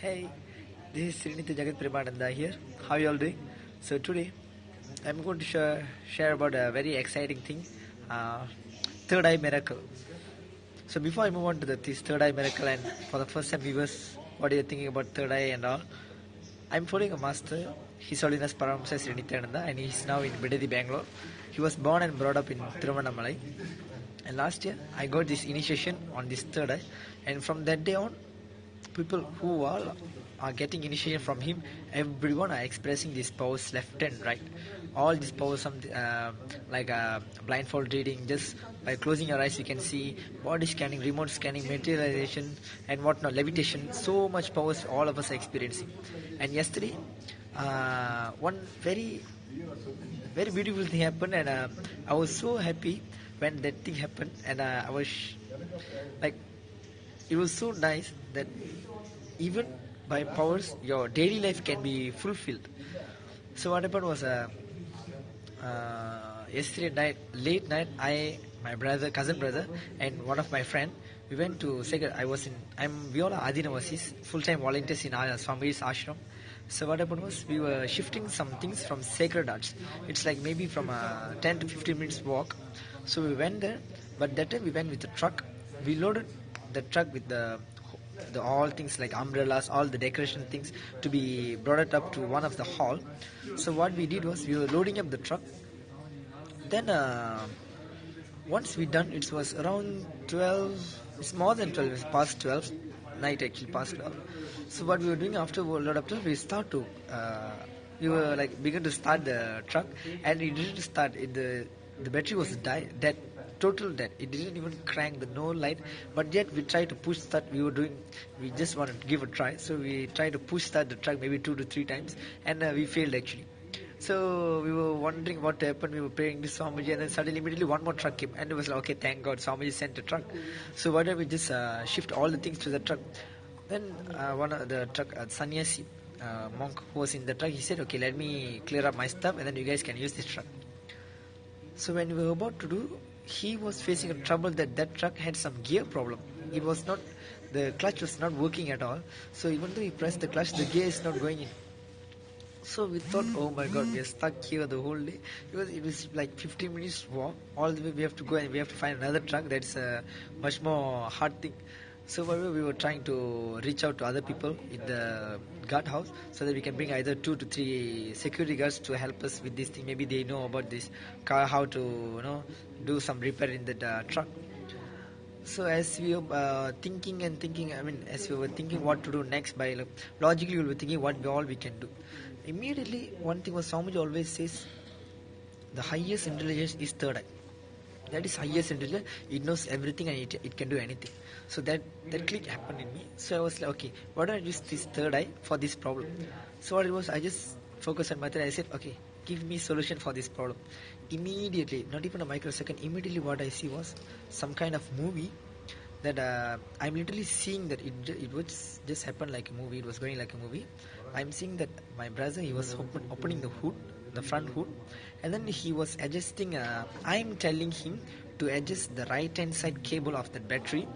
Hey, this is Srinitha Jagat Premananda here. How you all doing? So today I'm going to share about a very exciting thing, uh, third eye miracle. So before I move on to this third eye miracle and for the first time viewers, what are you thinking about third eye and all? I'm following a master, His Holiness Paramsa Srinithananda, and he's now in Bidadi, Bangalore. He was born and brought up in Tiruvannamalai. And last year I got this initiation on this third eye, and from that day on people who all are getting initiation from him, everyone are expressing these powers left and right. All these powers, like blindfold reading, just by closing your eyes, you can see body scanning, remote scanning, materialization, and whatnot, levitation. So much powers all of us are experiencing. And yesterday, one very beautiful thing happened, and I was so happy when that thing happened, and I was like it was so nice that even by powers your daily life can be fulfilled. So what happened was yesterday night, late night, my brother, cousin brother, and one of my friend, we went to Sacred. I'm Viola Adinavasis, full-time volunteers in our Swami's ashram. So what happened was we were shifting some things from Sacred Arts. It's like maybe from a 10 to 15 minutes walk. So we went there, but that time we went with the truck. We loaded the truck with the all things like umbrellas, all the decoration things to be brought it up to one of the hall. So what we did was we were loading up the truck. Then once we done, it was around 12. It's more than 12. It's past 12 night actually, past 12. So what we were doing after we load up, we start to. We were like begin to start the truck, and it didn't start. The battery was dead, total dead. It didn't even crank, the no light. But yet we tried to push start. We just wanted to give a try. So we tried to push start the truck maybe 2 to 3 times, and we failed actually. So we were wondering what happened. We were praying to Swamiji, and then suddenly, immediately, one more truck came, and it was like, okay, thank God, Swamiji sent a truck. So why don't we just shift all the things to the truck? Then one of the truck, sannyasi monk who was in the truck, he said, okay, let me clear up my stuff, and then you guys can use this truck. So when we were about to do, he was facing a trouble that truck had some gear problem. It was not, the clutch was not working at all. So even though he pressed the clutch, the gear is not going in. So we thought, oh my God, we are stuck here the whole day because it was like 15 minutes walk. All the way we have to go and we have to find another truck. That's a much more hard thing. So we were trying to reach out to other people in the guard house so that we can bring either 2 to 3 security guards to help us with this thing. Maybe they know about this car, how to do some repair in the truck. So as we were thinking and thinking, I mean, as we were thinking what to do next, by logically we were thinking what all we can do. Immediately, one thing was Swamiji always says, the highest intelligence is third eye. That is highest intelligence. It knows everything and it can do anything. So that click happened in me. So I was like, okay, why don't I use this third eye for this problem? So what it was, I just focused on my third eye. I said, okay, give me solution for this problem. Immediately, not even a microsecond, immediately what I see was some kind of movie that I'm literally seeing that it was just happened like a movie. It was going like a movie. I'm seeing that my brother, he was opening the hood, the front hood, and then he was adjusting. I'm telling him to adjust the right hand side cable of the battery.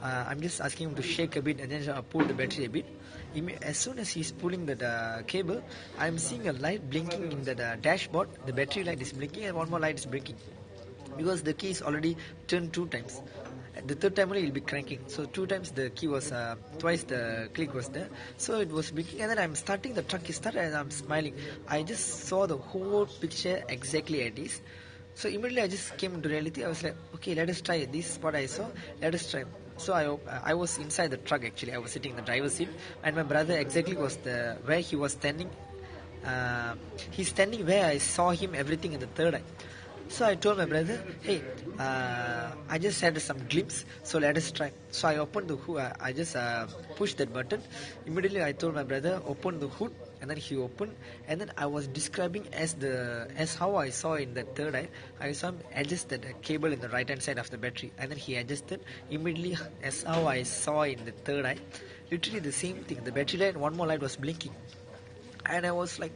I'm just asking him to shake a bit and then pull the battery a bit. As soon as he's pulling the cable, I'm seeing a light blinking in the dashboard. The battery light is blinking and one more light is blinking because the key is already turned 2 times. The third time only it will be cranking. So 2 times the key was, twice the click was there. So it was blinking, and then I'm starting, the truck is started, and I'm smiling. I just saw the whole picture exactly at this. So immediately I just came into reality. I was like, okay, let us try. This is what I saw. Let us try. So I was inside the truck actually. I was sitting in the driver's seat, and my brother exactly was where he was standing. He's standing where I saw him everything in the third eye. So I told my brother, hey, I just had some glimpse, so let us try. So I opened the hood, I just pushed that button. Immediately I told my brother, open the hood, and then he opened, and then I was describing as how I saw in the third eye. I saw him adjust the cable in the right hand side of the battery, and then he adjusted immediately as how I saw in the third eye. Literally the same thing. The battery light, one more light was blinking. And I was like,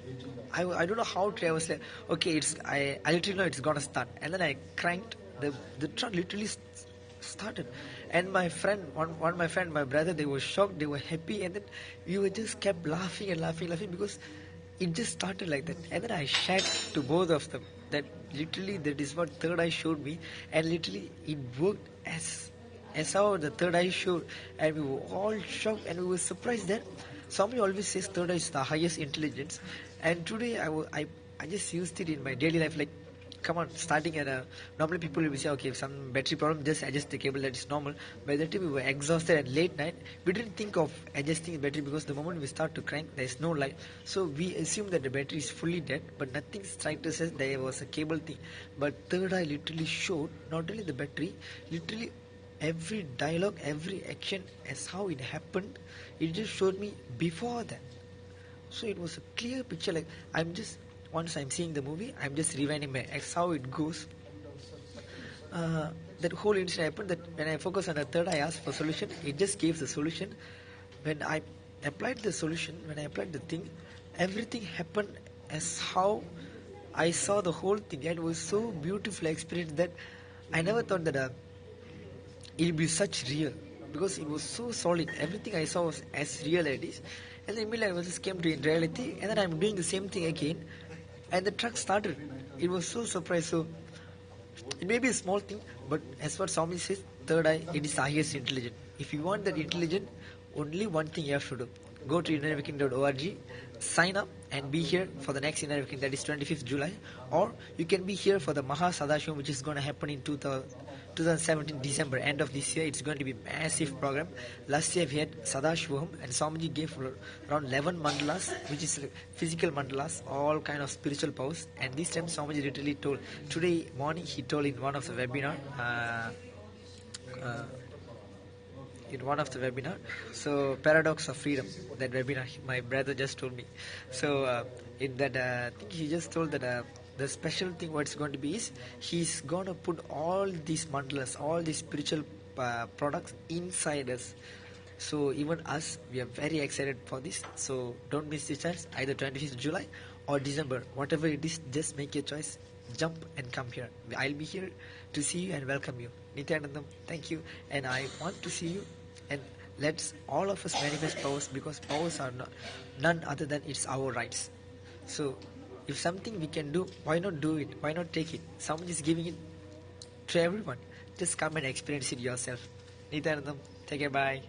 I don't know how to. I was like, okay, I literally know it's gonna start. And then I cranked the truck. Literally started. And my friend, one my friend, my brother, they were shocked, they were happy, and then we were just kept laughing and laughing, laughing because it just started like that. And then I shared to both of them that literally that is what third eye showed me, and literally it worked as how the third eye showed, and we were all shocked and we were surprised that somebody always says third eye is the highest intelligence, and today I just used it in my daily life. Like, come on, starting at a normally people will say, okay, if some battery problem, just adjust the cable, that is normal. By the time we were exhausted at late night, we didn't think of adjusting the battery because the moment we start to crank, there is no light. So we assume that the battery is fully dead, but nothing tried to say there was a cable thing. But third eye literally showed not only the battery, literally every dialogue, every action as how it happened. It just showed me before that. So it was a clear picture. Like, once I'm seeing the movie, I'm just rewinding my ex how it goes. That whole incident happened. That when I focus on the third, I asked for solution. It just gave the solution. When I applied the solution, when I applied the thing, everything happened as how I saw the whole thing. And it was so beautiful experience that I never thought that it'll be such real, because it was so solid. Everything I saw was as real as it is. And then immediately I just came to in reality, and then I'm doing the same thing again, and the truck started. It was so surprised. So it may be a small thing, but as what Swami says, third eye, it is the highest intelligence. If you want that intelligent, only one thing you have to do. Go to innerwaking.org, sign up and be here for the next Inner Waking, that is 25th July. Or you can be here for the Maha Sadashivam, which is going to happen in 2017 December, end of this year. It's going to be a massive program. Last year we had Sadashivam, and Swamiji gave around 11 mandalas, which is like physical mandalas, all kind of spiritual powers. And this time Swamiji literally told, today morning he told in one of the webinar, so Paradox of Freedom, that webinar, my brother just told me. So in that thing, he just told that the special thing what's going to be is he's going to put all these mandalas, all these spiritual products inside us. So even us, we are very excited for this. So don't miss the chance, either 25th July or December, whatever it is, just make your choice. Jump and come here. I'll be here to see you and welcome you. Nityanandam, thank you. And I want to see you. And let's all of us manifest powers, because powers are none other than it's our rights. So if something we can do, why not do it? Why not take it? Someone is giving it to everyone. Just come and experience it yourself. Nityanandam, take care, bye.